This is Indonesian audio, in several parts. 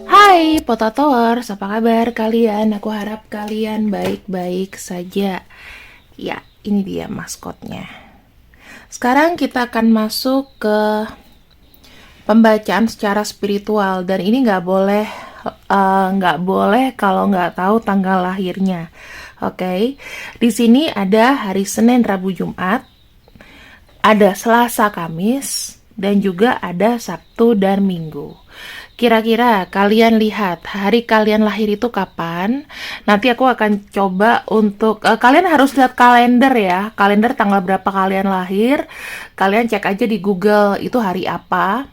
Hai Potatoers, apa kabar kalian? Aku harap kalian baik-baik saja. Ya, ini dia maskotnya. Sekarang kita akan masuk ke pembacaan secara spiritual, dan ini nggak boleh kalau nggak tahu tanggal lahirnya. Oke, di sini ada hari Senin, Rabu, Jumat, ada Selasa, Kamis, dan juga ada Sabtu dan Minggu. Kira-kira kalian lihat hari kalian lahir itu kapan? Nanti aku akan coba untuk kalian harus lihat kalender ya. Kalender tanggal berapa kalian lahir. Kalian cek aja di Google itu hari apa.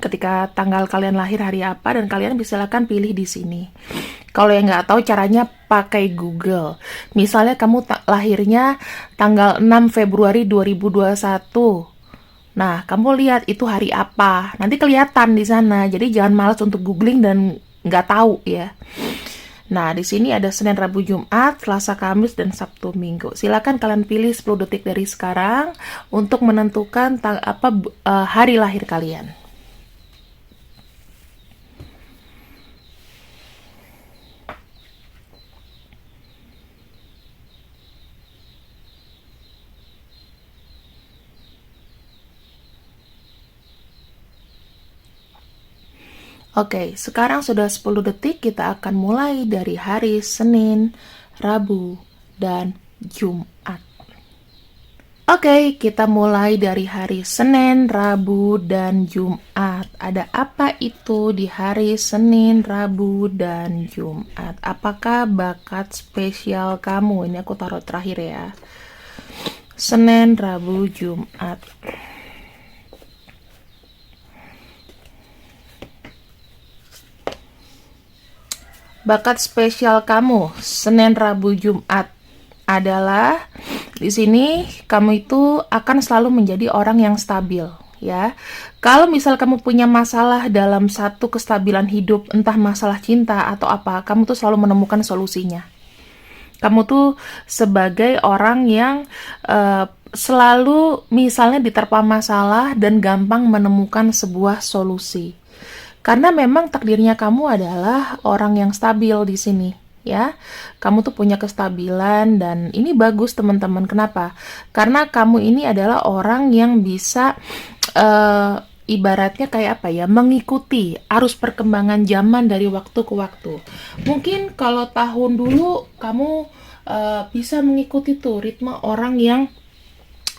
Ketika tanggal kalian lahir hari apa, dan kalian silakan pilih di sini. Kalau yang nggak tahu caranya pakai Google. Misalnya kamu lahirnya tanggal 6 Februari 2021. Nah, kamu lihat itu hari apa. Nanti kelihatan di sana. Jadi jangan malas untuk googling dan nggak tahu ya. Nah, di sini ada Senin, Rabu, Jumat, Selasa, Kamis, dan Sabtu, Minggu. Silakan kalian pilih 10 detik dari sekarang untuk menentukan hari lahir kalian. Oke, sekarang sudah 10 detik, kita akan mulai dari hari Senin, Rabu, dan Jumat. Oke, kita mulai dari hari Senin, Rabu, dan Jumat. Ada apa itu di hari Senin, Rabu, dan Jumat? Apakah bakat spesial kamu? Ini aku taruh terakhir ya. Senin, Rabu, Jumat. Bakat spesial kamu Senin, Rabu, Jumat adalah di sini kamu itu akan selalu menjadi orang yang stabil ya. Kalau misal kamu punya masalah dalam satu kestabilan hidup, entah masalah cinta atau apa, kamu tuh selalu menemukan solusinya. Kamu tuh sebagai orang yang selalu misalnya diterpa masalah dan gampang menemukan sebuah solusi. Karena memang takdirnya kamu adalah orang yang stabil di sini, ya. Kamu tuh punya kestabilan, dan ini bagus teman-teman. Kenapa? Karena kamu ini adalah orang yang bisa ibaratnya kayak apa ya, mengikuti arus perkembangan zaman dari waktu ke waktu. Mungkin kalau tahun dulu kamu bisa mengikuti tuh ritme orang yang,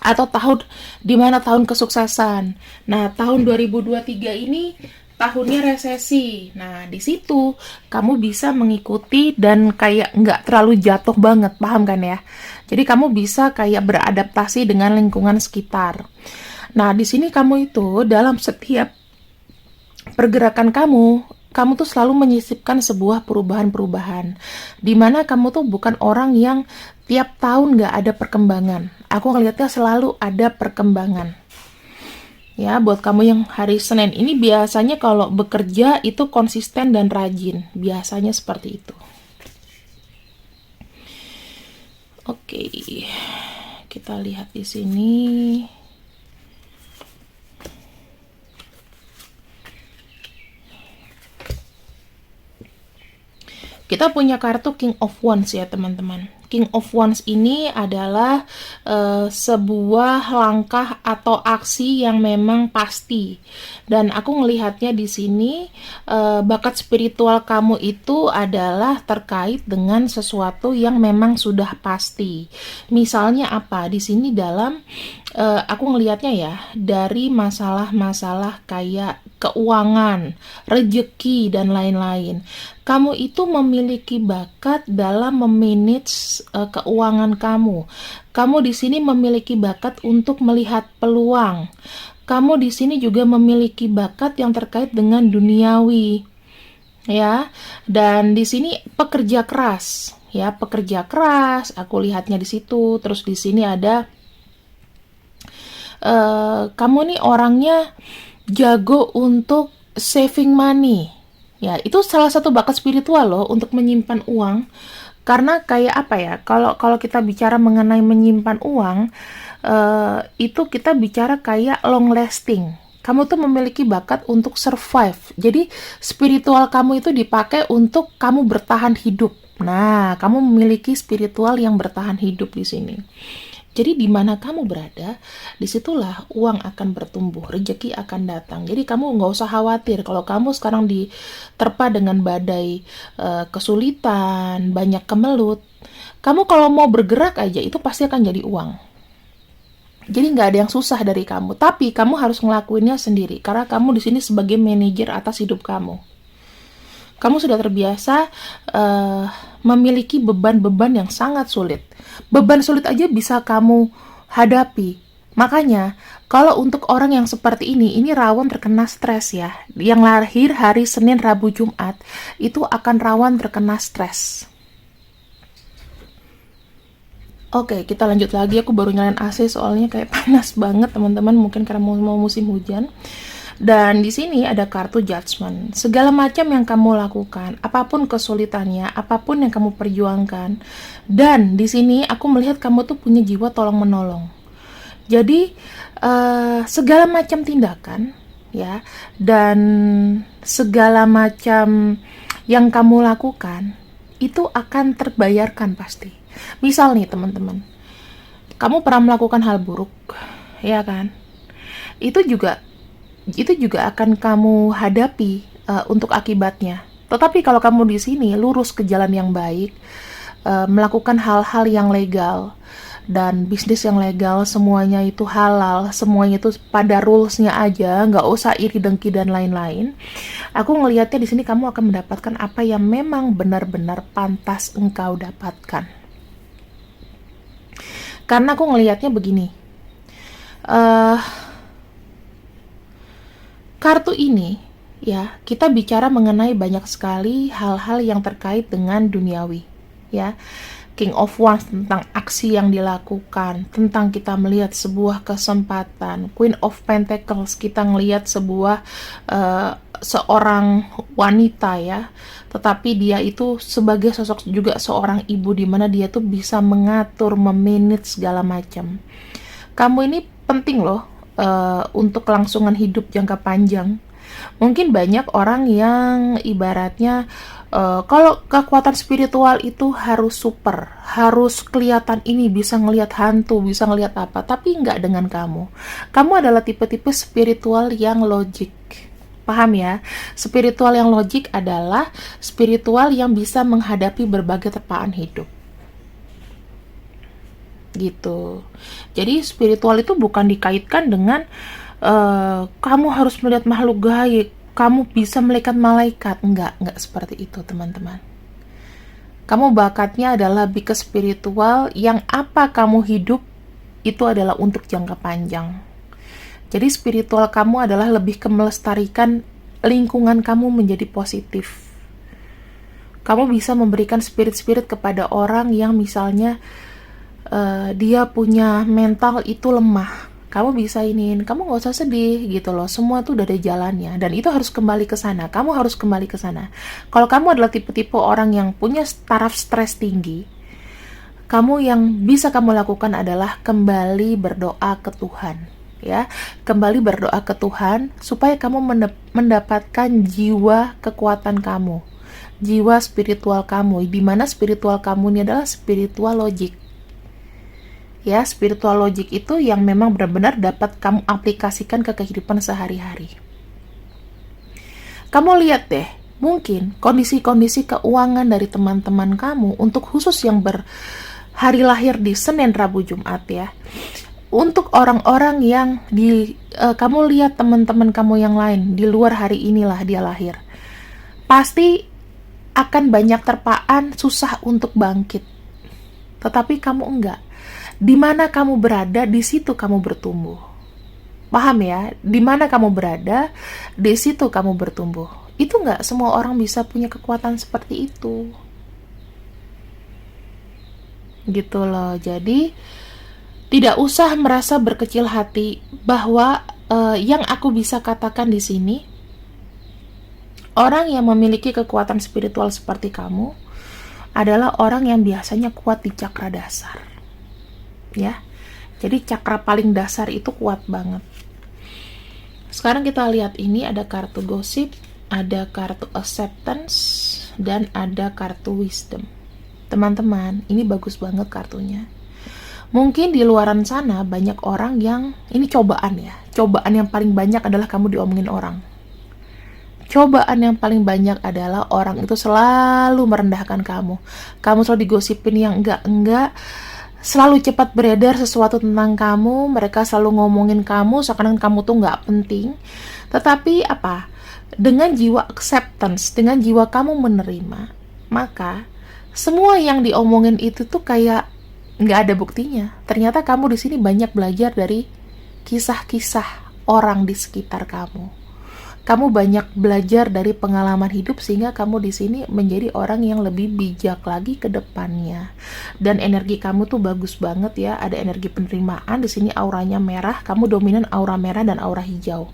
atau tahun dimana tahun kesuksesan. Nah, tahun 2023 ini tahunnya resesi. Nah, di situ kamu bisa mengikuti dan kayak nggak terlalu jatuh banget, paham kan ya? Jadi kamu bisa kayak beradaptasi dengan lingkungan sekitar. Nah, di sini kamu itu dalam setiap pergerakan kamu tuh selalu menyisipkan sebuah perubahan-perubahan. Dimana kamu tuh bukan orang yang tiap tahun nggak ada perkembangan. Aku ngeliatnya selalu ada perkembangan. Ya, buat kamu yang hari Senin ini biasanya kalau bekerja itu konsisten dan rajin. Biasanya seperti itu. Oke. Kita lihat di sini. Kita punya kartu King of Wands ya, teman-teman. King of Wands ini adalah sebuah langkah atau aksi yang memang pasti. Dan aku ngelihatnya di sini bakat spiritual kamu itu adalah terkait dengan sesuatu yang memang sudah pasti. Misalnya apa? Di sini dalam aku ngelihatnya ya dari masalah-masalah kayak keuangan, rejeki, dan lain-lain. Kamu itu memiliki bakat dalam memanage keuangan kamu. Kamu di sini memiliki bakat untuk melihat peluang. Kamu di sini juga memiliki bakat yang terkait dengan duniawi. Ya, dan di sini pekerja keras, ya, pekerja keras. Aku lihatnya di situ. Terus di sini ada kamu nih orangnya jago untuk saving money. Ya, itu salah satu bakat spiritual loh untuk menyimpan uang. Karena kayak apa ya? Kalau kita bicara mengenai menyimpan uang, itu kita bicara kayak long lasting. Kamu tuh memiliki bakat untuk survive. Jadi spiritual kamu itu dipakai untuk kamu bertahan hidup. Nah, kamu memiliki spiritual yang bertahan hidup di sini. Jadi di mana kamu berada, disitulah uang akan bertumbuh, rezeki akan datang. Jadi kamu nggak usah khawatir kalau kamu sekarang diterpa dengan badai kesulitan, banyak kemelut. Kamu kalau mau bergerak aja itu pasti akan jadi uang. Jadi nggak ada yang susah dari kamu, tapi kamu harus ngelakuinnya sendiri karena kamu di sini sebagai manajer atas hidup kamu. Kamu sudah terbiasa memiliki beban-beban yang sangat sulit. Beban sulit aja bisa kamu hadapi. Makanya, kalau untuk orang yang seperti ini rawan terkena stres ya. Yang lahir hari Senin, Rabu, Jumat, itu akan rawan terkena stres. Oke, kita lanjut lagi. Aku baru nyalain AC soalnya kayak panas banget, teman-teman. Mungkin karena mau musim hujan. Dan di sini ada kartu judgment. Segala macam yang kamu lakukan, apapun kesulitannya, apapun yang kamu perjuangkan. Dan di sini aku melihat kamu tuh punya jiwa tolong menolong. Jadi segala macam tindakan ya, dan segala macam yang kamu lakukan itu akan terbayarkan pasti. Misal nih teman-teman, kamu pernah melakukan hal buruk, ya kan? Itu juga akan kamu hadapi untuk akibatnya. Tetapi kalau kamu di sini lurus ke jalan yang baik, melakukan hal-hal yang legal dan bisnis yang legal, semuanya itu halal, semuanya itu pada rulesnya aja, nggak usah iri dengki dan lain-lain. Aku ngelihatnya di sini kamu akan mendapatkan apa yang memang benar-benar pantas engkau dapatkan. Karena aku ngelihatnya begini. Kartu ini, ya, kita bicara mengenai banyak sekali hal-hal yang terkait dengan duniawi, ya. King of Wands tentang aksi yang dilakukan, tentang kita melihat sebuah kesempatan. Queen of Pentacles, kita melihat sebuah seorang wanita, ya. Tetapi dia itu sebagai sosok juga seorang ibu, di mana dia tuh bisa mengatur, memanage segala macam. Kamu ini penting loh. Untuk kelangsungan hidup jangka panjang. Mungkin banyak orang yang ibaratnya kalau kekuatan spiritual itu harus super, harus kelihatan ini, bisa ngelihat hantu, bisa ngelihat apa, tapi nggak dengan kamu. Kamu adalah tipe-tipe spiritual yang logik. Paham ya? Spiritual yang logik adalah spiritual yang bisa menghadapi berbagai terpaan hidup. Gitu. Jadi spiritual itu bukan dikaitkan dengan kamu harus melihat makhluk gaib, kamu bisa melihat malaikat. Enggak seperti itu teman-teman. Kamu bakatnya adalah lebih ke spiritual yang apa kamu hidup itu adalah untuk jangka panjang. Jadi spiritual kamu adalah lebih ke melestarikan lingkungan kamu menjadi positif. Kamu bisa memberikan spirit-spirit kepada orang yang misalnya dia punya mental itu lemah, kamu bisa kamu nggak usah sedih gitu loh, semua tuh udah ada jalannya, dan itu harus kembali ke sana, kamu harus kembali ke sana. Kalau kamu adalah tipe-tipe orang yang punya taraf stres tinggi, kamu yang bisa kamu lakukan adalah kembali berdoa ke Tuhan, ya, kembali berdoa ke Tuhan supaya kamu mendapatkan jiwa kekuatan kamu, jiwa spiritual kamu, di mana spiritual kamu ini adalah spiritual logik. Ya, spiritual logic itu yang memang benar-benar dapat kamu aplikasikan ke kehidupan sehari-hari. Kamu lihat deh, mungkin kondisi-kondisi keuangan dari teman-teman kamu, untuk khusus yang berhari lahir di Senin, Rabu, Jumat ya. Untuk orang-orang yang kamu lihat teman-teman kamu yang lain, di luar hari inilah dia lahir. Pasti akan banyak terpaan, susah untuk bangkit. Tetapi kamu enggak. Di mana kamu berada, di situ kamu bertumbuh. Paham ya? Di mana kamu berada, di situ kamu bertumbuh. Itu nggak semua orang bisa punya kekuatan seperti itu. Gitu loh. Jadi tidak usah merasa berkecil hati bahwa yang aku bisa katakan di sini, orang yang memiliki kekuatan spiritual seperti kamu adalah orang yang biasanya kuat di cakra dasar. Ya, Jadi cakra paling dasar itu kuat banget. Sekarang kita lihat, ini ada kartu gosip, ada kartu acceptance, dan ada kartu wisdom. Teman-teman, ini bagus banget kartunya. Mungkin di luaran sana banyak orang yang, ini cobaan ya, cobaan yang paling banyak adalah kamu diomongin orang. Cobaan yang paling banyak adalah orang itu selalu merendahkan kamu. Kamu selalu digosipin yang enggak-enggak, selalu cepat beredar sesuatu tentang kamu, mereka selalu ngomongin kamu, seakan kamu tuh nggak penting. Tetapi apa? Dengan jiwa acceptance, dengan jiwa kamu menerima, maka semua yang diomongin itu tuh kayak nggak ada buktinya. Ternyata kamu di sini banyak belajar dari kisah-kisah orang di sekitar kamu. Kamu banyak belajar dari pengalaman hidup sehingga kamu di sini menjadi orang yang lebih bijak lagi ke depannya. Dan energi kamu tuh bagus banget ya, ada energi penerimaan. Di sini auranya merah, kamu dominan aura merah dan aura hijau.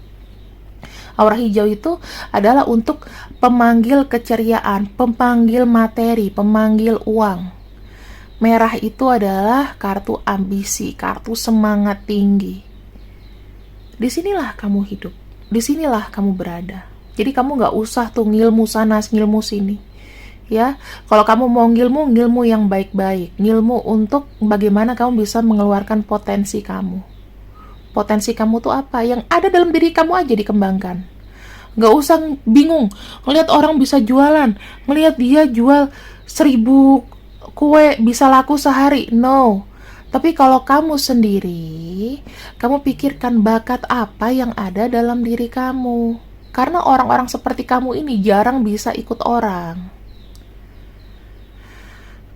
Aura hijau itu adalah untuk pemanggil keceriaan, pemanggil materi, pemanggil uang. Merah itu adalah kartu ambisi, kartu semangat tinggi. Disinilah kamu hidup. Disinilah kamu berada. Jadi kamu gak usah tuh ngilmu sana, ngilmu sini. Ya, kalau kamu mau ngilmu yang baik-baik. Ngilmu untuk bagaimana kamu bisa mengeluarkan potensi kamu. Potensi kamu tuh apa? Yang ada dalam diri kamu aja dikembangkan. Gak usah bingung. Ngelihat orang bisa jualan. Ngelihat dia jual 1000 kue bisa laku sehari. No. Tapi kalau kamu sendiri, kamu pikirkan bakat apa yang ada dalam diri kamu. Karena orang-orang seperti kamu ini jarang bisa ikut orang.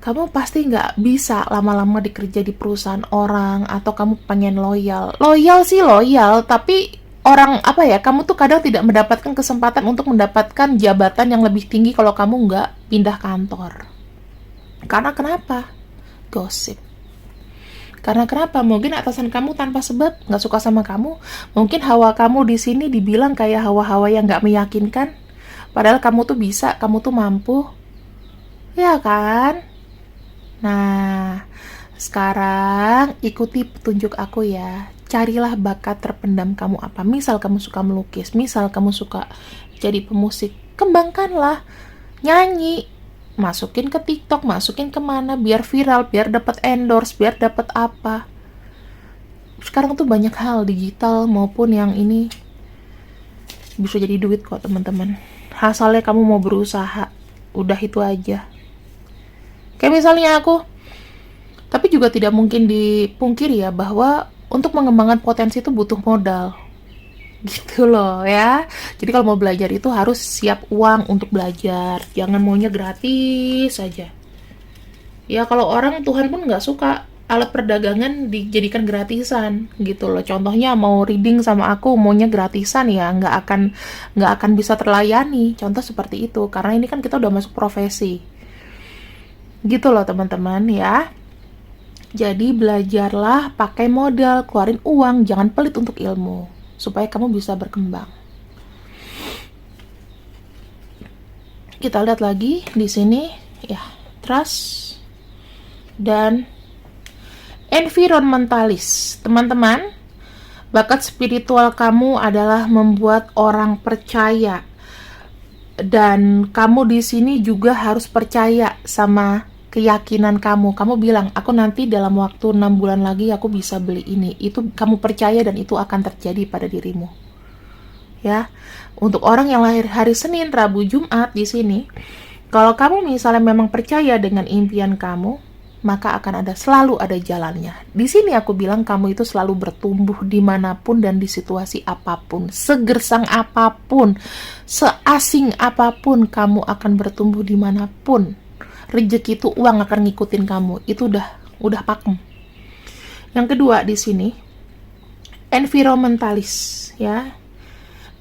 Kamu pasti nggak bisa lama-lama dikerja di perusahaan orang, atau kamu pengen loyal. Loyal sih loyal, tapi orang apa ya, kamu tuh kadang tidak mendapatkan kesempatan untuk mendapatkan jabatan yang lebih tinggi kalau kamu nggak pindah kantor. Karena kenapa? Gosip. Karena kenapa? Mungkin atasan kamu tanpa sebab nggak suka sama kamu. Mungkin hawa kamu di sini dibilang kayak hawa-hawa yang nggak meyakinkan. Padahal kamu tuh bisa, kamu tuh mampu. Ya kan? Nah, sekarang ikuti petunjuk aku ya. Carilah bakat terpendam kamu apa. Misal kamu suka melukis, misal kamu suka jadi pemusik, kembangkanlah. Nyanyi, masukin ke TikTok, masukin kemana, biar viral, biar dapat endorse, biar dapat apa. Sekarang tuh banyak hal digital maupun yang ini bisa jadi duit kok teman-teman. Asalnya kamu mau berusaha, udah itu aja. Kayak misalnya aku, tapi juga tidak mungkin dipungkiri ya bahwa untuk mengembangkan potensi itu butuh modal. Gitu loh ya. Jadi kalau mau belajar itu harus siap uang untuk belajar. Jangan maunya gratis saja. Ya kalau orang, Tuhan pun nggak suka alat perdagangan dijadikan gratisan gitu loh. Contohnya mau reading sama aku maunya gratisan ya nggak akan bisa terlayani. Contoh seperti itu. Karena ini kan kita udah masuk profesi. Gitu loh teman-teman ya. Jadi belajarlah pakai modal, keluarin uang, jangan pelit untuk ilmu. Supaya kamu bisa berkembang. Kita lihat lagi di sini ya, trust dan environmentalis. Teman-teman, bakat spiritual kamu adalah membuat orang percaya. Dan kamu di sini juga harus percaya sama keyakinan kamu. Kamu bilang, aku nanti dalam waktu 6 bulan lagi aku bisa beli ini. Itu kamu percaya dan itu akan terjadi pada dirimu. Ya. Untuk orang yang lahir hari Senin, Rabu, Jumat di sini, kalau kamu misalnya memang percaya dengan impian kamu, maka akan selalu ada jalannya. Di sini aku bilang kamu itu selalu bertumbuh dimanapun dan di situasi apapun. Segersang apapun, seasing apapun, kamu akan bertumbuh dimanapun. Rezeki itu uang akan ngikutin kamu. Itu udah pakem. Yang kedua di sini environmentalis ya.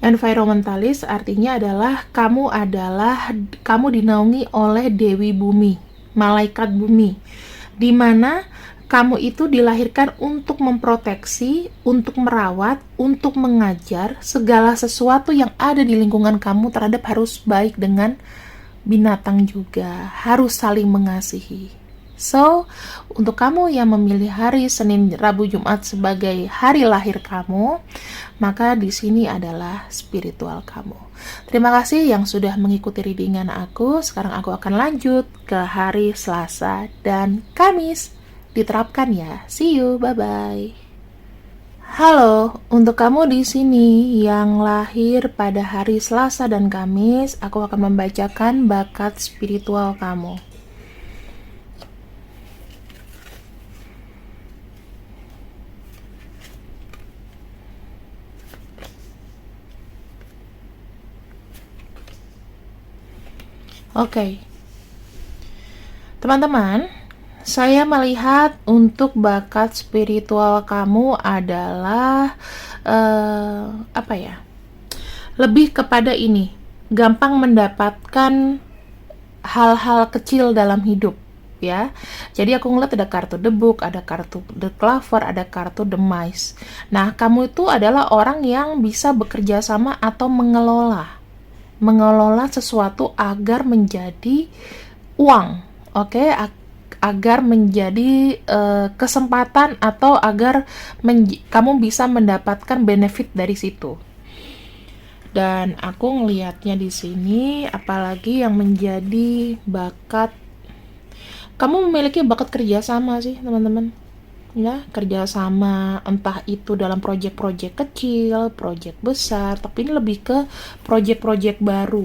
Environmentalis artinya adalah kamu dinaungi oleh Dewi Bumi, malaikat bumi. Di mana kamu itu dilahirkan untuk memproteksi, untuk merawat, untuk mengajar segala sesuatu yang ada di lingkungan kamu terhadap harus baik dengan binatang juga, harus saling mengasihi. So, untuk kamu yang memilih hari Senin, Rabu, Jumat sebagai hari lahir kamu, maka di sini adalah spiritual kamu. Terima kasih yang sudah mengikuti readingan aku. Sekarang aku akan lanjut ke hari Selasa dan Kamis. Diterapkan ya. See you, bye-bye. Halo, untuk kamu di sini yang lahir pada hari Selasa dan Kamis, aku akan membacakan bakat spiritual kamu. Oke, teman-teman, saya melihat untuk bakat spiritual kamu adalah apa ya? Lebih kepada ini, gampang mendapatkan hal-hal kecil dalam hidup, ya. Jadi aku ngeliat ada kartu The Book, ada kartu The Clover, ada kartu The Mice. Nah, kamu itu adalah orang yang bisa bekerja sama atau mengelola sesuatu agar menjadi uang, oke? Agar menjadi kesempatan atau agar kamu bisa mendapatkan benefit dari situ. Dan aku ngelihatnya di sini, apalagi yang menjadi bakat, kamu memiliki bakat kerjasama sih, teman-teman. Ya, kerjasama entah itu dalam proyek-proyek kecil, proyek besar, tapi ini lebih ke proyek-proyek baru.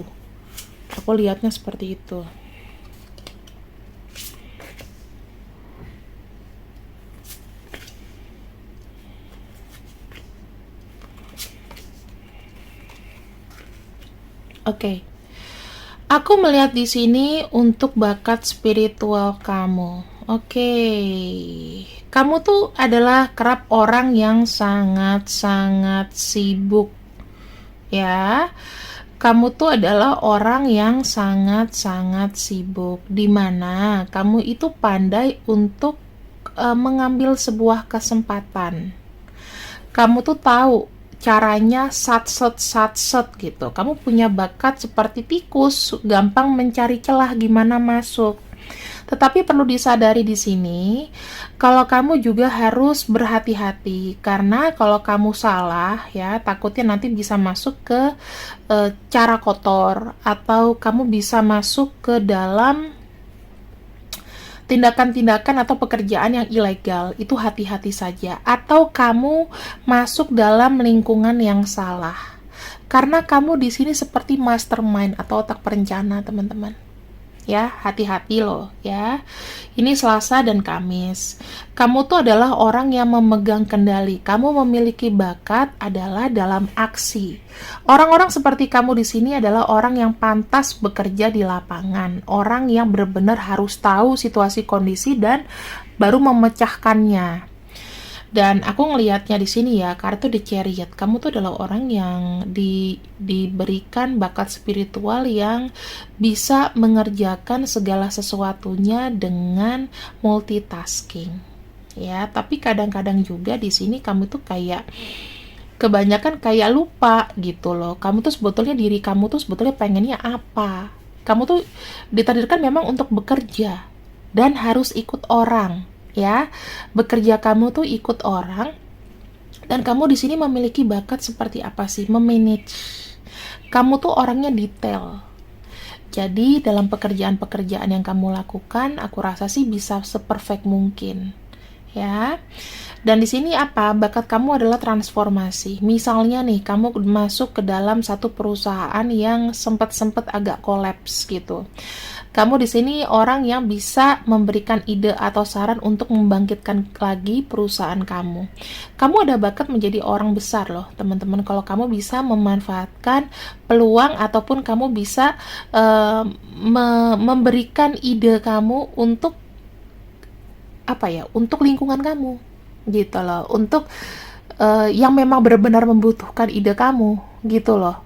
Aku lihatnya seperti itu. Oke. Aku melihat di sini untuk bakat spiritual kamu. Oke. Kamu tuh adalah kerap orang yang sangat-sangat sibuk. Ya. Kamu tuh adalah orang yang sangat-sangat sibuk, di mana kamu itu pandai untuk mengambil sebuah kesempatan. Kamu tuh tahu caranya satset gitu. Kamu punya bakat seperti tikus, gampang mencari celah gimana masuk. Tetapi perlu disadari di sini, kalau kamu juga harus berhati-hati, karena kalau kamu salah ya, takutnya nanti bisa masuk ke cara kotor, atau kamu bisa masuk ke dalam tindakan-tindakan atau pekerjaan yang ilegal. Itu hati-hati saja. Atau kamu masuk dalam lingkungan yang salah. Karena kamu di sini seperti mastermind atau otak perencana, teman-teman. Ya, hati-hati loh ya. Ini Selasa dan Kamis. Kamu tuh adalah orang yang memegang kendali. Kamu memiliki bakat adalah dalam aksi. Orang-orang seperti kamu di sini adalah orang yang pantas bekerja di lapangan. Orang yang benar-benar harus tahu situasi kondisi dan baru memecahkannya. Dan aku ngelihatnya di sini ya, kartu The Chariot. Kamu tuh adalah orang yang diberikan bakat spiritual yang bisa mengerjakan segala sesuatunya dengan multitasking. Ya, tapi kadang-kadang juga di sini kamu tuh kayak kebanyakan kayak lupa gitu loh. Kamu tuh sebetulnya diri kamu tuh sebetulnya pengennya apa? Kamu tuh ditakdirkan memang untuk bekerja dan harus ikut orang. Ya, bekerja kamu tuh ikut orang, dan kamu di sini memiliki bakat seperti apa sih? Memanage. Kamu tuh orangnya detail. Jadi dalam pekerjaan-pekerjaan yang kamu lakukan, aku rasa sih bisa seperfect mungkin. Ya. Dan di sini apa? Bakat kamu adalah transformasi. Misalnya nih, kamu masuk ke dalam satu perusahaan yang sempat-sempat agak kolaps gitu. Kamu di sini orang yang bisa memberikan ide atau saran untuk membangkitkan lagi perusahaan kamu. Kamu ada bakat menjadi orang besar loh, teman-teman. Kalau kamu bisa memanfaatkan peluang ataupun kamu bisa memberikan ide kamu untuk apa ya? Untuk lingkungan kamu, gitu loh. Untuk yang memang benar-benar membutuhkan ide kamu, gitu loh.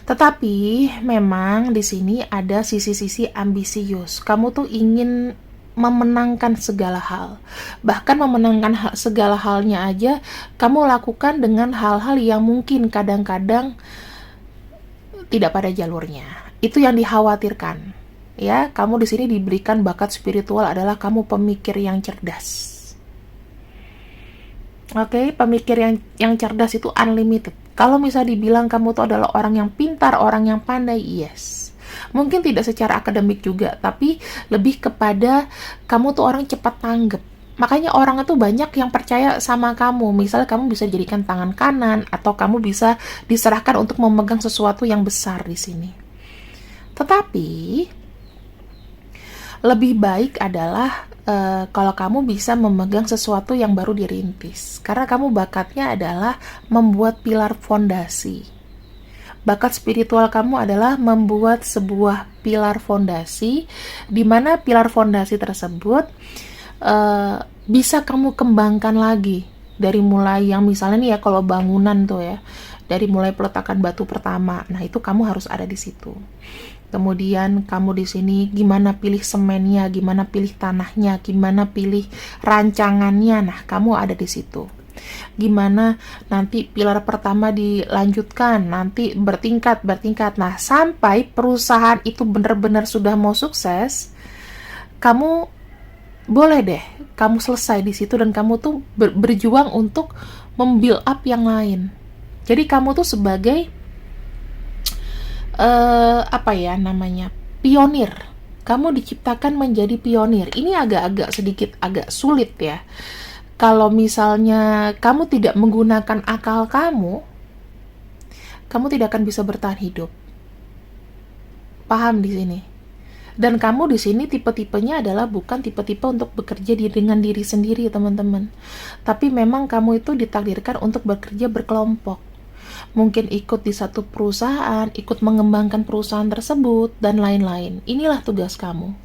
Tetapi memang di sini ada sisi-sisi ambisius. Kamu tuh ingin memenangkan segala hal. Bahkan memenangkan segala halnya aja kamu lakukan dengan hal-hal yang mungkin kadang-kadang tidak pada jalurnya. Itu yang dikhawatirkan. Ya, kamu di sini diberikan bakat spiritual adalah kamu pemikir yang cerdas. Oke, pemikir yang cerdas itu unlimited. Kalau misal dibilang kamu tuh adalah orang yang pintar, orang yang pandai, yes. Mungkin tidak secara akademik juga, tapi lebih kepada kamu tuh orang cepat tanggap. Makanya orang itu banyak yang percaya sama kamu. Misal kamu bisa jadikan tangan kanan, atau kamu bisa diserahkan untuk memegang sesuatu yang besar di sini. Tetapi lebih baik adalah kalau kamu bisa memegang sesuatu yang baru dirintis, karena kamu bakatnya adalah membuat pilar fondasi. Bakat spiritual kamu adalah membuat sebuah pilar fondasi, di mana pilar fondasi tersebut bisa kamu kembangkan lagi dari mulai yang misalnya nih ya, kalau bangunan tuh ya, dari mulai peletakan batu pertama. Nah, itu kamu harus ada di situ. Kemudian kamu di sini gimana pilih semennya, gimana pilih tanahnya, gimana pilih rancangannya. Nah, kamu ada di situ. Gimana nanti pilar pertama dilanjutkan, nanti bertingkat. Nah, sampai perusahaan itu benar-benar sudah mau sukses, kamu boleh deh, kamu selesai di situ dan kamu tuh berjuang untuk membuild up yang lain. Jadi kamu tuh sebagai pionir. Kamu diciptakan menjadi pionir. Ini agak-agak sedikit agak sulit ya. Kalau misalnya kamu tidak menggunakan akal kamu tidak akan bisa bertahan hidup. Paham di sini? Dan kamu di sini tipe-tipenya adalah bukan tipe-tipe untuk bekerja dengan diri sendiri, teman-teman. Tapi memang kamu itu ditakdirkan untuk bekerja berkelompok. Mungkin ikut di satu perusahaan, ikut mengembangkan perusahaan tersebut, dan lain-lain. Inilah tugas kamu.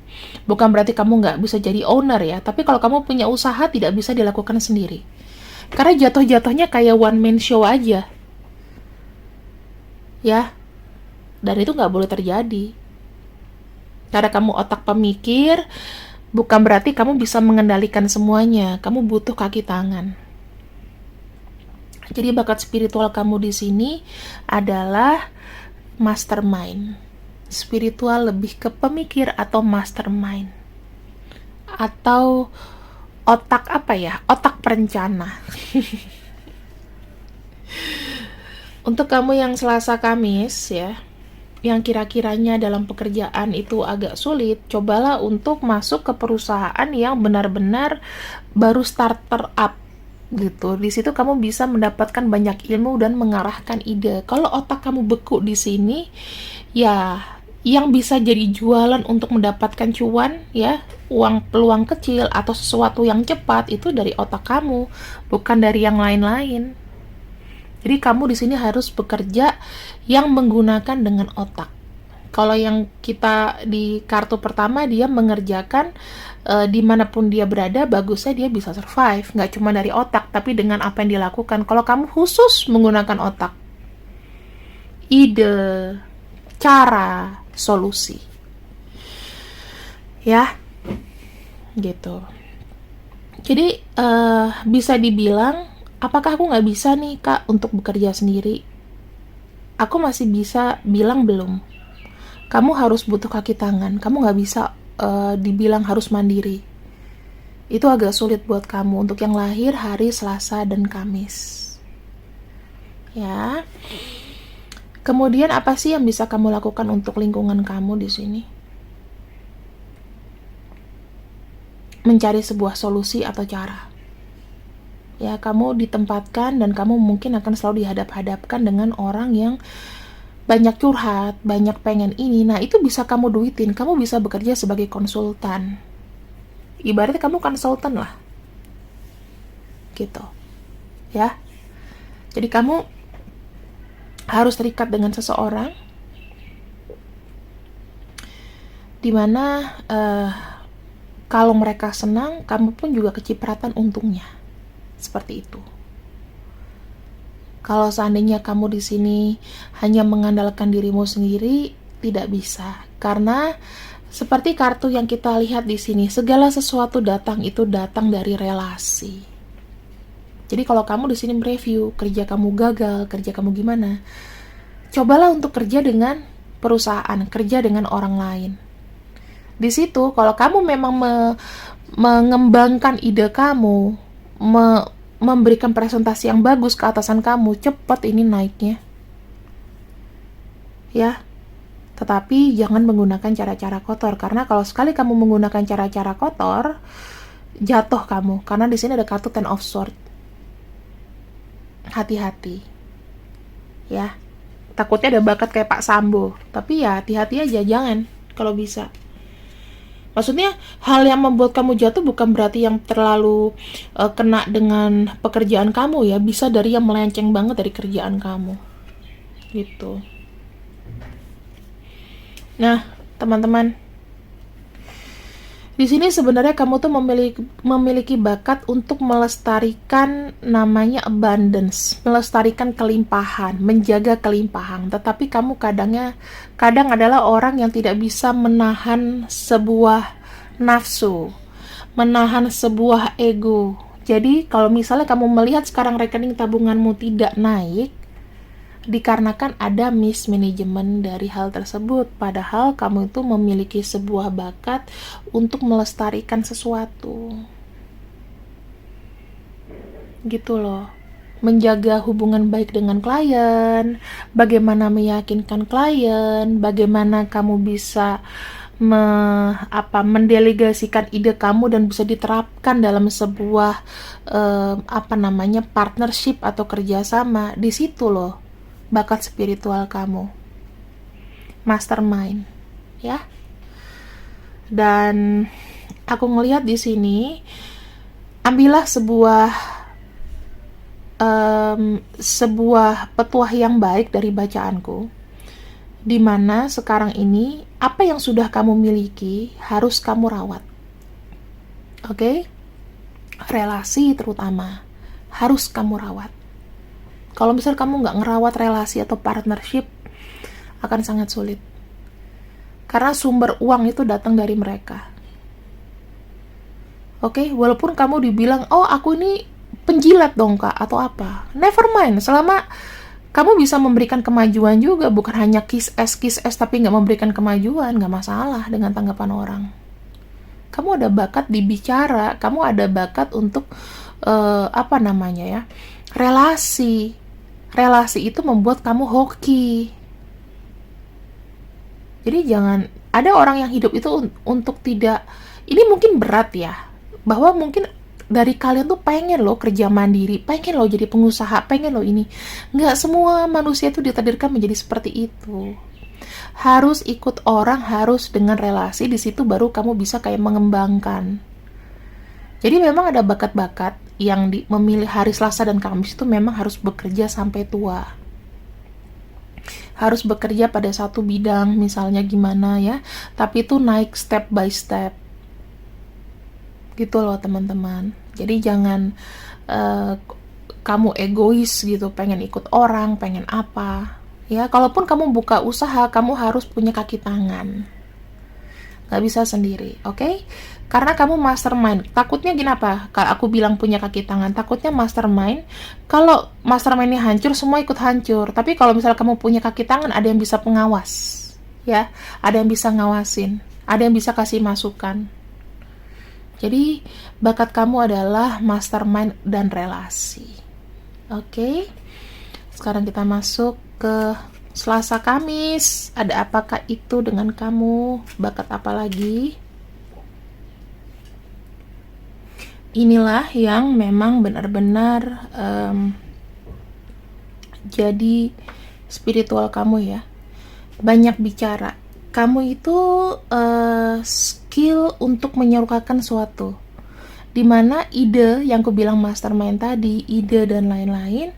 Bukan berarti kamu nggak bisa jadi owner ya, tapi kalau kamu punya usaha tidak bisa dilakukan sendiri. Karena jatuh-jatuhnya kayak one man show aja. Ya, dan itu nggak boleh terjadi. Karena kamu otak pemikir, bukan berarti kamu bisa mengendalikan semuanya. Kamu butuh kaki tangan. Jadi bakat spiritual kamu di sini adalah mastermind. Spiritual lebih ke pemikir atau mastermind. Atau otak otak perencana. Untuk kamu yang Selasa Kamis ya, yang kira-kiranya dalam pekerjaan itu agak sulit, cobalah untuk masuk ke perusahaan yang benar-benar baru starter up gitu. Di situ kamu bisa mendapatkan banyak ilmu dan mengarahkan ide. Kalau otak kamu beku di sini, ya yang bisa jadi jualan untuk mendapatkan cuan ya, peluang kecil atau sesuatu yang cepat itu dari otak kamu, bukan dari yang lain-lain. Jadi kamu di sini harus bekerja yang menggunakan dengan otak. Kalau yang kita di kartu pertama, dia mengerjakan dimanapun dia berada, bagusnya dia bisa survive. Nggak cuma dari otak, tapi dengan apa yang dilakukan. Kalau kamu khusus menggunakan otak, ide, cara, solusi. Ya, gitu. Jadi bisa dibilang, apakah aku nggak bisa nih Kak untuk bekerja sendiri? Aku masih bisa bilang belum. Kamu harus butuh kaki tangan. Kamu nggak bisa dibilang harus mandiri. Itu agak sulit buat kamu untuk yang lahir hari Selasa dan Kamis. Ya. Kemudian apa sih yang bisa kamu lakukan untuk lingkungan kamu di sini? Mencari sebuah solusi atau cara. Ya, kamu ditempatkan dan kamu mungkin akan selalu dihadap-hadapkan dengan orang yang banyak curhat, banyak pengen ini. Nah, itu bisa kamu duitin. Kamu bisa bekerja sebagai konsultan. Ibaratnya kamu konsultan lah. Gitu. Ya. Jadi kamu harus terikat dengan seseorang dimana kalau mereka senang, kamu pun juga kecipratan untungnya. Seperti itu. Kalau seandainya kamu di sini hanya mengandalkan dirimu sendiri, tidak bisa. Karena seperti kartu yang kita lihat di sini, segala sesuatu itu datang dari relasi. Jadi kalau kamu di sini mereview, kerja kamu gagal, kerja kamu gimana, cobalah untuk kerja dengan perusahaan, kerja dengan orang lain. Di situ kalau kamu memang mengembangkan ide kamu, memberikan presentasi yang bagus ke atasan kamu, cepat ini naiknya. Ya. Tetapi jangan menggunakan cara-cara kotor, karena kalau sekali kamu menggunakan cara-cara kotor, jatuh kamu. Karena di sini ada kartu Ten of Swords. Hati-hati. Ya. Takutnya ada bakat kayak Pak Sambo. Tapi ya hati-hati aja, jangan kalau bisa. Maksudnya hal yang membuat kamu jatuh bukan berarti yang terlalu kena dengan pekerjaan kamu ya, bisa dari yang melenceng banget dari kerjaan kamu. Gitu. Nah, teman-teman, di sini sebenarnya kamu tuh memiliki bakat untuk melestarikan namanya abundance, melestarikan kelimpahan, menjaga kelimpahan. Tetapi kamu kadang adalah orang yang tidak bisa menahan sebuah nafsu, menahan sebuah ego. Jadi kalau misalnya kamu melihat sekarang rekening tabunganmu tidak naik, dikarenakan ada mismanagement dari hal tersebut, padahal kamu itu memiliki sebuah bakat untuk melestarikan sesuatu gitu loh, menjaga hubungan baik dengan klien, bagaimana meyakinkan klien, bagaimana kamu bisa mendelegasikan ide kamu dan bisa diterapkan dalam sebuah partnership atau kerjasama. Di situ loh bakat spiritual kamu, mastermind, ya. Dan aku ngelihat di sini, ambillah sebuah petuah yang baik dari bacaanku, di mana sekarang ini apa yang sudah kamu miliki harus kamu rawat, oke? Relasi terutama harus kamu rawat. Kalau misal kamu nggak ngerawat relasi atau partnership, akan sangat sulit. Karena sumber uang itu datang dari mereka. Oke, walaupun kamu dibilang, oh aku ini penjilat dong kak, atau apa. Never mind, selama kamu bisa memberikan kemajuan juga, bukan hanya kiss ass, tapi nggak memberikan kemajuan, nggak masalah dengan tanggapan orang. Kamu ada bakat dibicara, kamu ada bakat untuk, relasi. Relasi itu membuat kamu hoki. Jadi jangan, ada orang yang hidup itu untuk tidak, ini mungkin berat ya, bahwa mungkin dari kalian tuh pengen loh kerja mandiri, pengen loh jadi pengusaha, pengen loh ini. Nggak semua manusia itu ditakdirkan menjadi seperti itu. Harus ikut orang, harus dengan relasi, di situ baru kamu bisa kayak mengembangkan. Jadi memang ada bakat-bakat yang memilih hari Selasa dan Kamis itu memang harus bekerja sampai tua. Harus bekerja pada satu bidang, misalnya gimana ya, tapi itu naik step by step. Gitu loh teman-teman. Jadi jangan kamu egois gitu, pengen ikut orang, pengen apa. Ya, kalaupun kamu buka usaha, kamu harus punya kaki tangan. Gak bisa sendiri, oke? Karena kamu mastermind. Takutnya gini apa? Kalau aku bilang punya kaki tangan, takutnya mastermind. Kalau mastermindnya hancur, semua ikut hancur. Tapi kalau misalnya kamu punya kaki tangan, ada yang bisa pengawas, ya, ada yang bisa ngawasin, ada yang bisa kasih masukan. Jadi bakat kamu adalah mastermind dan relasi. Oke? Sekarang kita masuk ke Selasa Kamis. Ada apakah itu dengan kamu? Bakat apa lagi? Inilah yang memang benar-benar jadi spiritual kamu ya. Banyak bicara. Kamu itu skill untuk menyerukakan suatu. Dimana ide yang aku bilang mastermind tadi, ide dan lain-lain,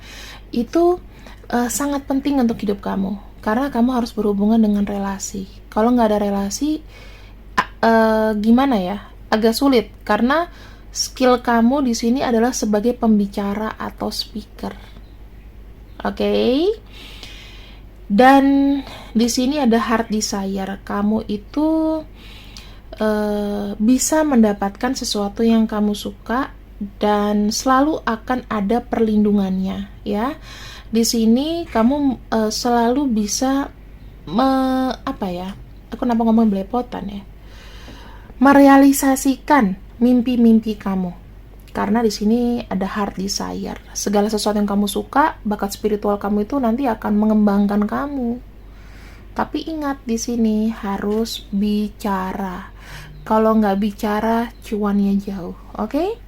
itu sangat penting untuk hidup kamu. Karena kamu harus berhubungan dengan relasi. Kalau nggak ada relasi, gimana ya? Agak sulit. Karena skill kamu di sini adalah sebagai pembicara atau speaker. Oke? Dan di sini ada heart desire. Kamu itu bisa mendapatkan sesuatu yang kamu suka dan selalu akan ada perlindungannya, ya. Di sini kamu selalu bisa Aku kenapa ngomong belepotan ya? merealisasikan mimpi-mimpi kamu. Karena di sini ada heart desire. Segala sesuatu yang kamu suka, bakat spiritual kamu itu nanti akan mengembangkan kamu. Tapi ingat, di sini harus bicara. Kalau nggak bicara, cuannya jauh. Oke?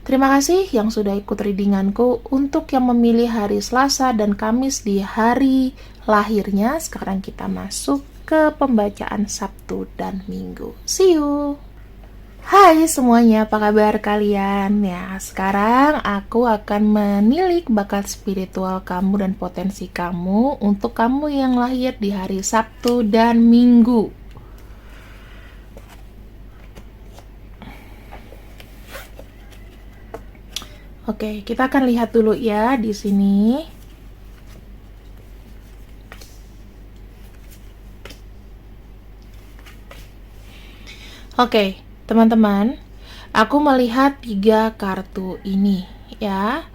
Terima kasih yang sudah ikut readinganku. Untuk yang memilih hari Selasa dan Kamis di hari lahirnya, sekarang kita masuk ke pembacaan Sabtu dan Minggu. See you! Hai semuanya, apa kabar kalian? Ya, sekarang aku akan menilik bakat spiritual kamu dan potensi kamu untuk kamu yang lahir di hari Sabtu dan Minggu. Oke, kita akan lihat dulu ya di sini. Oke. Teman-teman, aku melihat 3 kartu ini ya.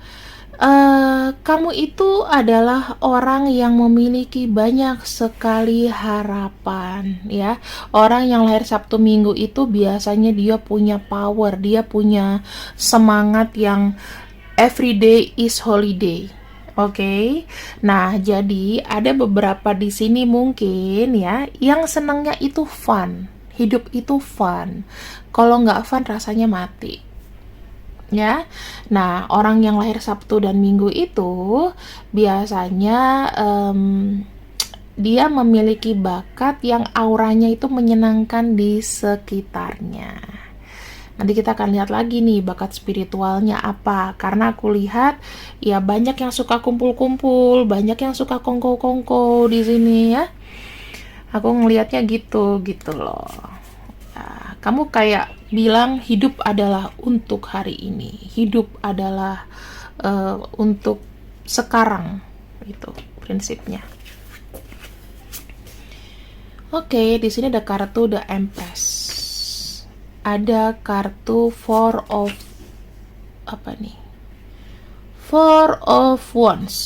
Kamu itu adalah orang yang memiliki banyak sekali harapan ya. Orang yang lahir Sabtu Minggu itu biasanya dia punya power, dia punya semangat yang every day is holiday. Oke. Nah, jadi ada beberapa di sini mungkin ya yang senangnya itu fun. Hidup itu fun. Kalau nggak fun rasanya mati. Ya. Nah, orang yang lahir Sabtu dan Minggu itu biasanya dia memiliki bakat yang auranya itu menyenangkan di sekitarnya. Nanti kita akan lihat lagi nih bakat spiritualnya apa. Karena aku lihat ya banyak yang suka kumpul-kumpul, banyak yang suka kongko-kongko di sini ya. Aku ngelihatnya gitu loh. Ya, kamu kayak bilang hidup adalah untuk hari ini, hidup adalah untuk sekarang, gitu prinsipnya. Oke, di sini ada kartu The Empress, ada kartu Four of Wands.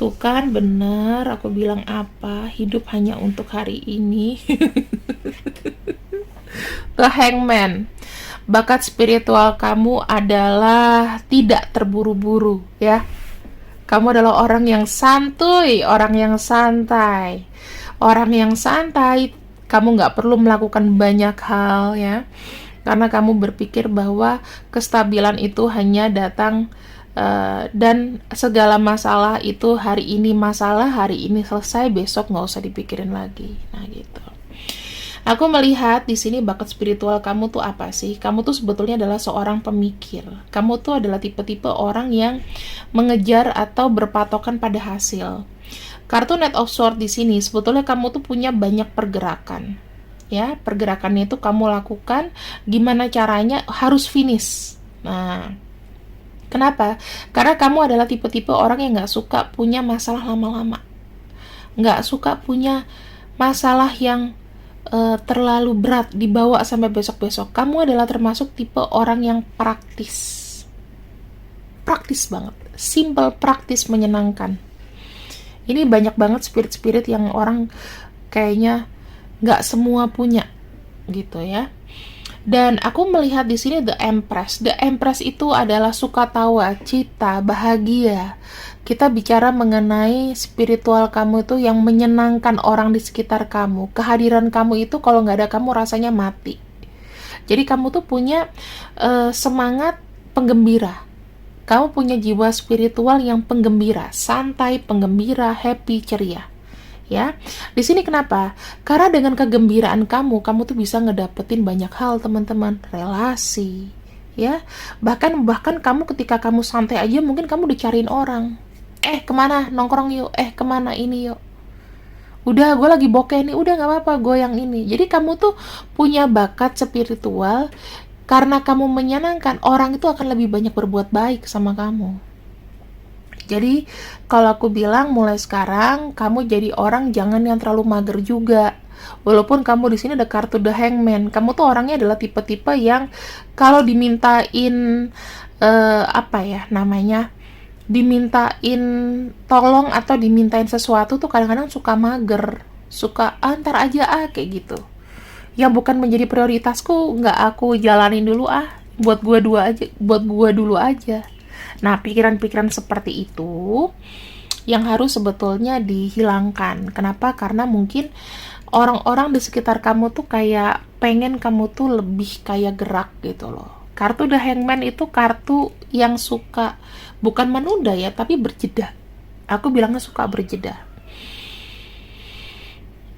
Tuh kan bener, aku bilang apa, hidup hanya untuk hari ini. The Hangman. Bakat spiritual kamu adalah tidak terburu-buru ya. Kamu adalah orang yang santuy, orang yang santai. Orang yang santai, kamu gak perlu melakukan banyak hal ya. Karena kamu berpikir bahwa kestabilan itu hanya datang dan segala masalah itu hari ini masalah, hari ini selesai, besok nggak usah dipikirin lagi. Nah gitu. Aku melihat di sini bakat spiritual kamu tuh apa sih? Kamu tuh sebetulnya adalah seorang pemikir. Kamu tuh adalah tipe-tipe orang yang mengejar atau berpatokan pada hasil. Kartu Knight of Swords di sini sebetulnya kamu tuh punya banyak pergerakan. Ya, pergerakannya itu kamu lakukan gimana caranya harus finish. Nah, kenapa? Karena kamu adalah tipe-tipe orang yang gak suka punya masalah lama-lama. Gak suka punya masalah yang terlalu berat dibawa sampai besok-besok. Kamu adalah termasuk tipe orang yang praktis. Praktis banget. Simple, praktis, menyenangkan. Ini banyak banget spirit-spirit yang orang kayaknya gak semua punya. Gitu ya. Dan aku melihat di sini The Empress. The Empress itu adalah sukatawa, cita, bahagia. Kita bicara mengenai spiritual kamu itu yang menyenangkan orang di sekitar kamu. Kehadiran kamu itu kalau nggak ada kamu rasanya mati. Jadi kamu tuh punya semangat penggembira. Kamu punya jiwa spiritual yang penggembira, santai, penggembira, happy, ceria. Ya, di sini kenapa? Karena dengan kegembiraan kamu tuh bisa ngedapetin banyak hal, teman-teman, relasi, ya. Bahkan kamu ketika kamu santai aja, mungkin kamu dicariin orang. Kemana nongkrong yuk? Kemana ini yuk? Udah, gue lagi bokeh nih. Udah, nggak apa-apa, gue yang ini. Jadi kamu tuh punya bakat spiritual. Karena kamu menyenangkan, orang itu akan lebih banyak berbuat baik sama kamu. Jadi, kalau aku bilang mulai sekarang, kamu jadi orang jangan yang terlalu mager juga. Walaupun kamu di sini ada kartu The Hangman, kamu tuh orangnya adalah tipe-tipe yang kalau dimintain dimintain tolong atau dimintain sesuatu tuh kadang-kadang suka mager. suka antar aja kayak gitu. Yang bukan menjadi prioritasku nggak aku jalanin dulu buat gua dulu aja. Nah, pikiran-pikiran seperti itu yang harus sebetulnya dihilangkan. Kenapa? Karena mungkin orang-orang di sekitar kamu tuh kayak pengen kamu tuh lebih kayak gerak gitu loh. Kartu The Hangman itu kartu yang suka bukan menunda ya, tapi berjeda. Aku bilangnya suka berjeda.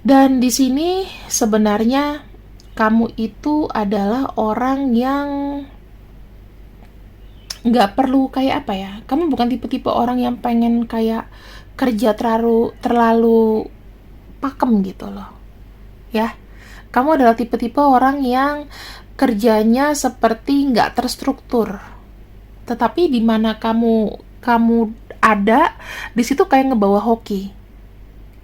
Dan di sini sebenarnya kamu itu adalah orang yang nggak perlu kayak apa ya, kamu bukan tipe-tipe orang yang pengen kayak kerja terlalu pakem gitu loh ya. Kamu adalah tipe-tipe orang yang kerjanya seperti nggak terstruktur, tetapi di mana kamu ada di situ kayak ngebawa hoki.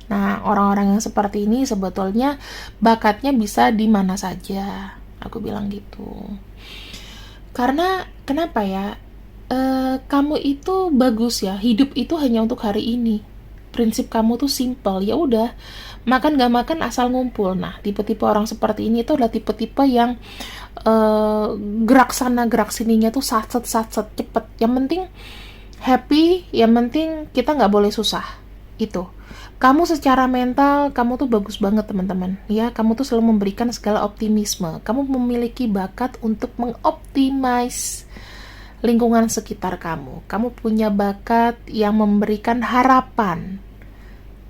Nah, orang-orang yang seperti ini sebetulnya bakatnya bisa di mana saja, aku bilang gitu. Karena kenapa ya, kamu itu bagus ya, hidup itu hanya untuk hari ini. Prinsip kamu tuh simple, ya udah, makan gak makan asal ngumpul. Nah, tipe-tipe orang seperti ini itu adalah tipe-tipe yang gerak sana gerak sininya tuh satset cepet. Yang penting happy, yang penting kita nggak boleh susah. Itu kamu secara mental, kamu tuh bagus banget teman-teman ya. Kamu tuh selalu memberikan segala optimisme. Kamu memiliki bakat untuk mengoptimize lingkungan sekitar kamu. Kamu punya bakat yang memberikan harapan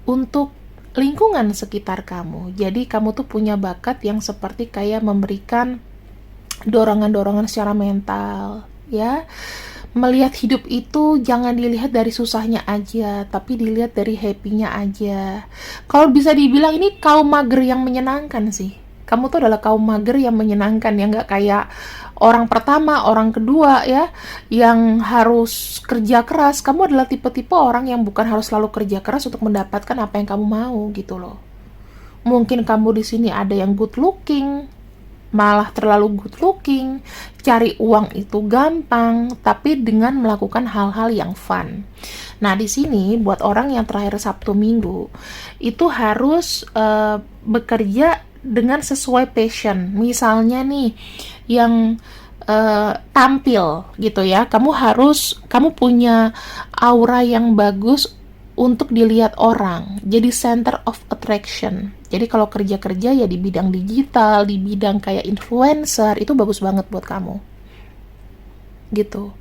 untuk lingkungan sekitar kamu. Jadi kamu tuh punya bakat yang seperti kayak memberikan dorongan-dorongan secara mental ya. Melihat hidup itu jangan dilihat dari susahnya aja, tapi dilihat dari happy-nya aja. Kalau bisa dibilang ini kaum mager yang menyenangkan sih. Kamu tuh adalah kaum mager yang menyenangkan, yang gak kayak orang pertama, orang kedua ya, yang harus kerja keras. Kamu adalah tipe-tipe orang yang bukan harus selalu kerja keras untuk mendapatkan apa yang kamu mau gitu loh. Mungkin kamu di sini ada yang good looking, malah terlalu good looking, cari uang itu gampang, tapi dengan melakukan hal-hal yang fun. Nah, di sini buat orang yang terakhir Sabtu Minggu itu harus bekerja dengan sesuai passion. Misalnya nih, yang tampil gitu ya, kamu punya aura yang bagus untuk dilihat orang, jadi center of attraction. Jadi kalau kerja-kerja ya di bidang digital, di bidang kayak influencer, itu bagus banget buat kamu. Gitu.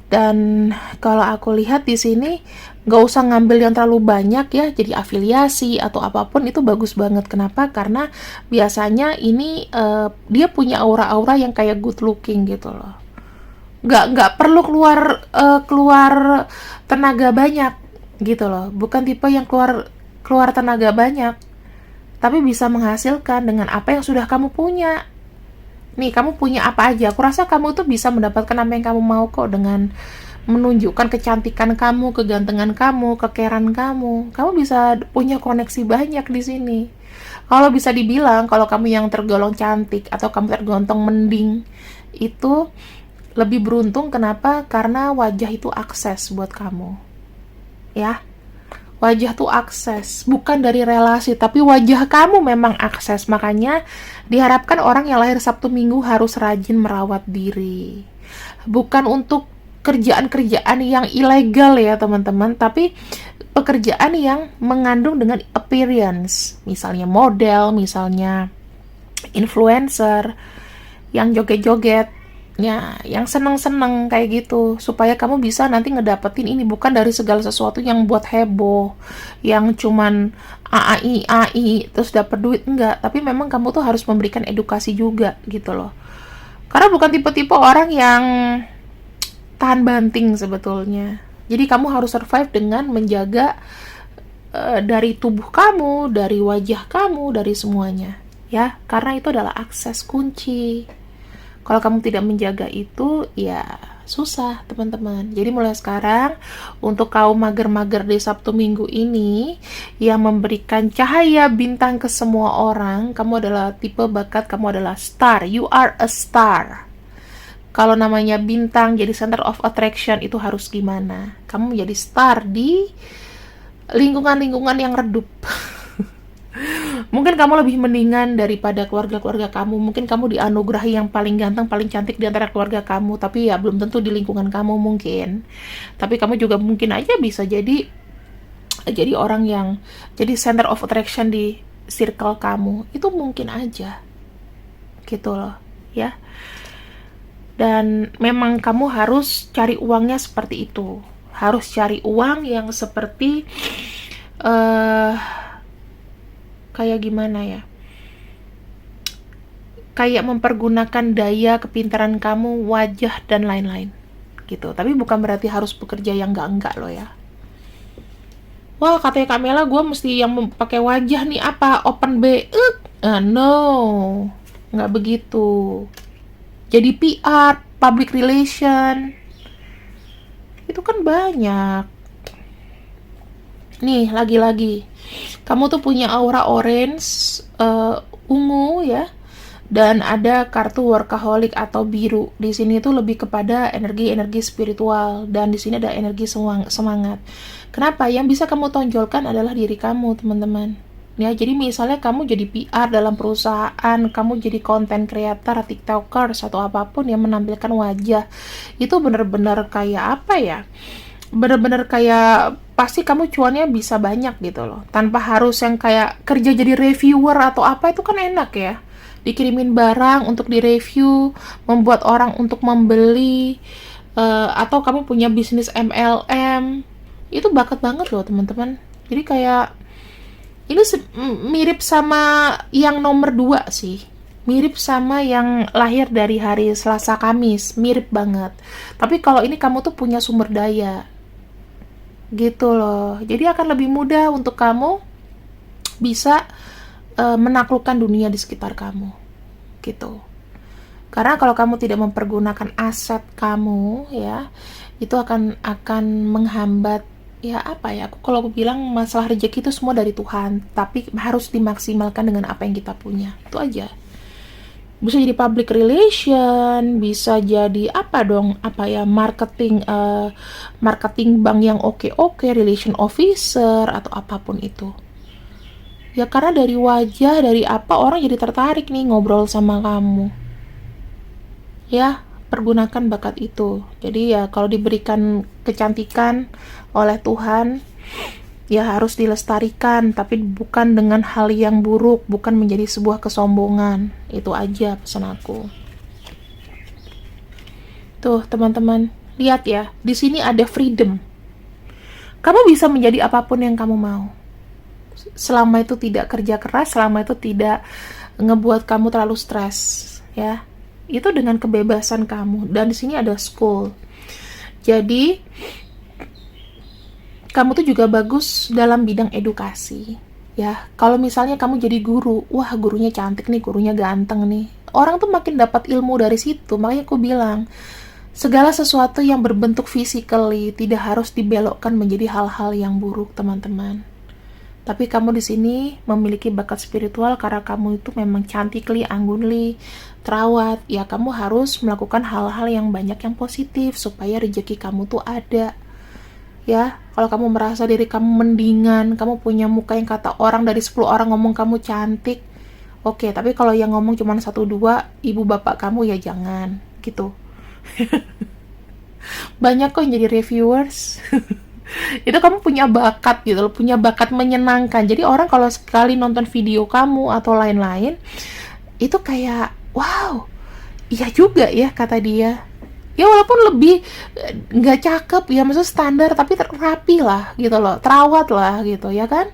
Dan kalau aku lihat di sini, nggak usah ngambil yang terlalu banyak ya, jadi afiliasi atau apapun itu bagus banget. Kenapa? Karena biasanya ini dia punya aura-aura yang kayak good looking gitu loh. Nggak perlu keluar tenaga banyak gitu loh. Bukan tipe yang keluar tenaga banyak, tapi bisa menghasilkan dengan apa yang sudah kamu punya. Nih, kamu punya apa aja? Aku rasa kamu tuh bisa mendapatkan apa yang kamu mau kok dengan menunjukkan kecantikan kamu, kegantengan kamu, kekeran kamu. Kamu bisa punya koneksi banyak di sini. Kalau bisa dibilang, kalau kamu yang tergolong cantik atau kamu tergolong mending, itu lebih beruntung. Kenapa? Karena wajah itu akses buat kamu. Ya. Wajah tuh akses, bukan dari relasi, tapi wajah kamu memang akses. Makanya diharapkan orang yang lahir Sabtu Minggu harus rajin merawat diri. Bukan untuk kerjaan-kerjaan yang ilegal ya teman-teman, tapi pekerjaan yang mengandung dengan appearance. Misalnya model, misalnya influencer, yang joget-joget, ya, yang seneng-seneng kayak gitu, supaya kamu bisa nanti ngedapetin ini. Bukan dari segala sesuatu yang buat heboh, yang cuman AI terus dapet duit, enggak. Tapi memang kamu tuh harus memberikan edukasi juga gitu loh. Karena bukan tipe-tipe orang yang tahan banting sebetulnya. Jadi kamu harus survive dengan menjaga dari tubuh kamu, dari wajah kamu, dari semuanya ya. Karena itu adalah akses kunci. Kalau kamu tidak menjaga itu, ya susah teman-teman. Jadi mulai sekarang, untuk kaum mager-mager di Sabtu Minggu ini, yang memberikan cahaya bintang ke semua orang, kamu adalah tipe bakat, kamu adalah star. You are a star. Kalau namanya bintang, jadi center of attraction, itu harus gimana? Kamu menjadi star di lingkungan-lingkungan yang redup. Mungkin kamu lebih mendingan daripada keluarga-keluarga kamu. Mungkin kamu dianugerahi yang paling ganteng, paling cantik di antara keluarga kamu, tapi ya belum tentu di lingkungan kamu mungkin. Tapi kamu juga mungkin aja bisa jadi orang yang jadi center of attraction di circle kamu. Itu mungkin aja. Gitu loh, ya. Dan memang kamu harus cari uangnya seperti itu. Harus cari uang yang seperti kayak gimana ya? Kayak mempergunakan daya kepintaran kamu, wajah dan lain-lain. Gitu. Tapi bukan berarti harus bekerja yang enggak loh ya. Wah, katanya Kak Mela, gue mesti yang pakai wajah nih apa? Open BE? No, nggak begitu. Jadi PR, public relation, itu kan banyak. Nih, lagi-lagi, kamu tuh punya aura orange, ungu ya, dan ada kartu workaholic atau biru. Di sini tuh lebih kepada energi-energi spiritual, dan di sini ada energi semangat. Kenapa? Yang bisa kamu tonjolkan adalah diri kamu, teman-teman. Ya, jadi misalnya kamu jadi PR dalam perusahaan, kamu jadi content creator, tiktokers, atau apapun yang menampilkan wajah, itu bener-bener kayak apa ya? Bener-bener kayak pasti kamu cuannya bisa banyak gitu loh. Tanpa harus yang kayak kerja jadi reviewer atau apa, itu kan enak ya. Dikirimin barang untuk direview, membuat orang untuk membeli, atau kamu punya bisnis MLM, itu bakat banget loh teman-teman. Jadi kayak ini mirip sama yang nomor 2 sih. Mirip sama yang lahir dari hari Selasa Kamis. Mirip banget. Tapi kalau ini kamu tuh punya sumber daya. Gitu loh. Jadi akan lebih mudah untuk kamu bisa menaklukkan dunia di sekitar kamu. Gitu. Karena kalau kamu tidak mempergunakan aset kamu, ya, itu akan menghambat. Ya apa ya, kalau aku bilang masalah rezeki itu semua dari Tuhan, tapi harus dimaksimalkan dengan apa yang kita punya. Itu aja. Bisa jadi public relation, bisa jadi apa dong, apa ya, marketing bank yang oke, relation officer atau apapun itu. Ya karena dari wajah, dari apa orang jadi tertarik nih ngobrol sama kamu. Ya, pergunakan bakat itu. Jadi ya kalau diberikan kecantikan oleh Tuhan, ya harus dilestarikan, tapi bukan dengan hal yang buruk, bukan menjadi sebuah kesombongan. Itu aja pesan aku. Tuh teman-teman, lihat ya, di sini ada freedom. Kamu bisa menjadi apapun yang kamu mau. Selama itu tidak kerja keras, selama itu tidak ngebuat kamu terlalu stres, ya. Itu dengan kebebasan kamu. Dan di sini ada school. Jadi kamu tuh juga bagus dalam bidang edukasi, ya. Kalau misalnya kamu jadi guru, wah gurunya cantik nih, gurunya ganteng nih, orang tuh makin dapat ilmu dari situ. Makanya aku bilang, segala sesuatu yang berbentuk physically tidak harus dibelokkan menjadi hal-hal yang buruk, teman-teman. Tapi kamu di sini memiliki bakat spiritual karena kamu itu memang cantikly, anggunly, terawat. Ya kamu harus melakukan hal-hal yang banyak yang positif supaya rezeki kamu tuh ada. Ya, kalau kamu merasa diri kamu mendingan, kamu punya muka yang kata orang dari 10 orang ngomong kamu cantik, oke, tapi kalau yang ngomong cuma 1-2, ibu bapak kamu ya jangan, gitu. Banyak kok yang jadi reviewers. Itu kamu punya bakat gitu loh, punya bakat menyenangkan. Jadi orang kalau sekali nonton video kamu atau lain-lain, itu kayak, wow, iya juga ya kata dia. Ya walaupun lebih nggak cakep ya, maksudnya standar, tapi rapi lah gitu loh, terawat lah gitu ya kan,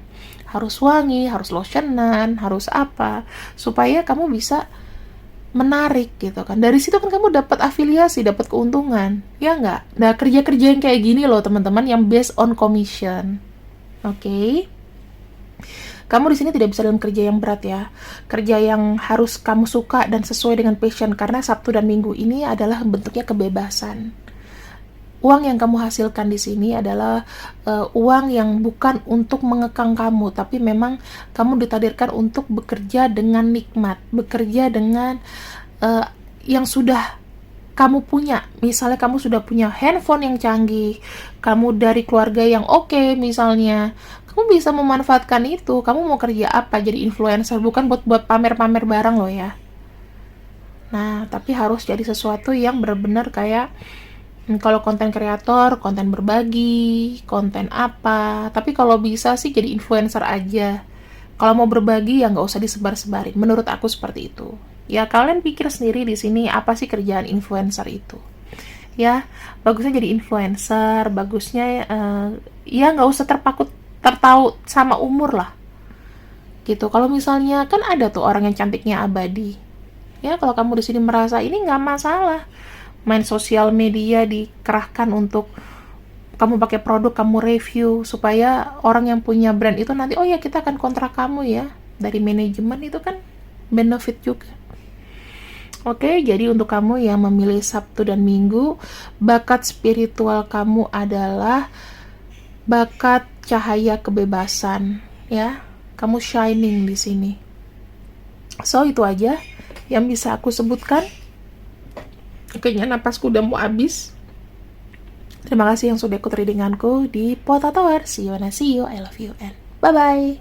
harus wangi, harus lotionan, harus apa, supaya kamu bisa menarik gitu kan. Dari situ kan kamu dapat afiliasi, dapat keuntungan, ya nggak? Nah kerja-kerja yang kayak gini loh teman-teman, yang based on commission, oke? Kamu di sini tidak bisa dalam kerja yang berat ya, kerja yang harus kamu suka dan sesuai dengan passion, karena Sabtu dan Minggu ini adalah bentuknya kebebasan. Uang yang kamu hasilkan di sini adalah uang yang bukan untuk mengekang kamu, tapi memang kamu ditakdirkan untuk bekerja dengan nikmat, bekerja dengan yang sudah kamu punya. Misalnya kamu sudah punya handphone yang canggih, kamu dari keluarga yang oke, misalnya kamu bisa memanfaatkan itu. Kamu mau kerja apa? Jadi influencer, bukan buat pamer-pamer barang loh ya. Nah, tapi harus jadi sesuatu yang benar-benar kayak kalau konten kreator, konten berbagi, konten apa. Tapi kalau bisa sih jadi influencer aja. Kalau mau berbagi ya nggak usah disebar-sebarin. Menurut aku seperti itu. Ya kalian pikir sendiri di sini apa sih kerjaan influencer itu? Ya, bagusnya jadi influencer, bagusnya ya nggak usah tertaut sama umur lah. Gitu. Kalau misalnya kan ada tuh orang yang cantiknya abadi. Ya, kalau kamu di sini merasa ini nggak masalah, main sosial media dikerahkan untuk kamu pakai produk, kamu review supaya orang yang punya brand itu nanti, oh ya kita akan kontrak kamu ya dari manajemen, itu kan benefit juga. Oke, jadi untuk kamu yang memilih Sabtu dan Minggu, bakat spiritual kamu adalah bakat cahaya kebebasan, ya. Kamu shining di sini. So itu aja yang bisa aku sebutkan. Kayaknya napasku udah mau habis. Terima kasih yang sudah ikut readinganku di Potatoer. See you and I see you. I love you and bye-bye.